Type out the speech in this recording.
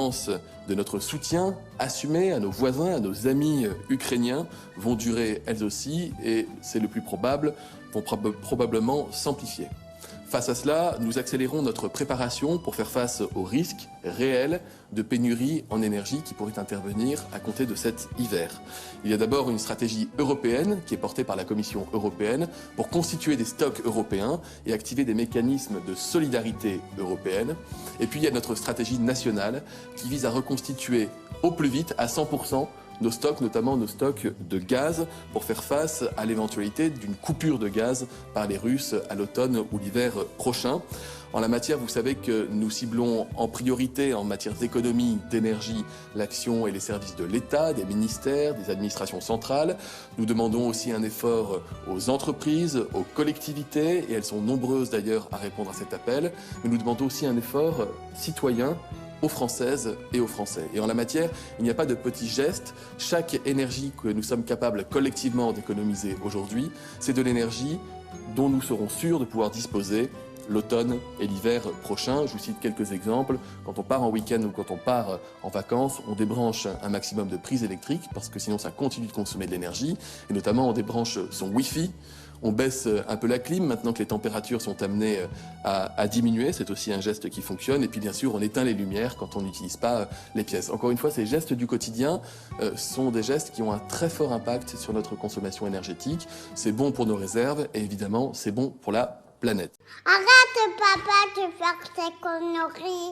conséquences de notre soutien assumé à nos voisins, à nos amis ukrainiens vont durer elles aussi et c'est le plus probable, vont probablement s'amplifier. Face à cela, nous accélérons notre préparation pour faire face aux risques réels de pénurie en énergie qui pourraient intervenir à compter de cet hiver. Il y a d'abord une stratégie européenne qui est portée par la Commission européenne pour constituer des stocks européens et activer des mécanismes de solidarité européenne. Et puis il y a notre stratégie nationale qui vise à reconstituer au plus vite à 100% nos stocks, notamment nos stocks de gaz, pour faire face à l'éventualité d'une coupure de gaz par les Russes à l'automne ou l'hiver prochain. En la matière, vous savez que nous ciblons en priorité en matière d'économie, d'énergie, l'action et les services de l'État, des ministères, des administrations centrales. Nous demandons aussi un effort aux entreprises, aux collectivités, et elles sont nombreuses d'ailleurs à répondre à cet appel. Mais nous demandons aussi un effort citoyen aux Françaises et aux Français. Et en la matière, il n'y a pas de petits gestes. Chaque énergie que nous sommes capables collectivement d'économiser aujourd'hui, c'est de l'énergie dont nous serons sûrs de pouvoir disposer l'automne et l'hiver prochain. Je vous cite quelques exemples. Quand on part en week-end ou quand on part en vacances, on débranche un maximum de prises électriques parce que sinon ça continue de consommer de l'énergie. Et notamment, on débranche son Wi-Fi. On baisse un peu la clim maintenant que les températures sont amenées à diminuer. C'est aussi un geste qui fonctionne. Et puis bien sûr, on éteint les lumières quand on n'utilise pas les pièces. Encore une fois, ces gestes du quotidien sont des gestes qui ont un très fort impact sur notre consommation énergétique. C'est bon pour nos réserves et évidemment, c'est bon pour la planète. Arrête, papa, de faire tes conneries.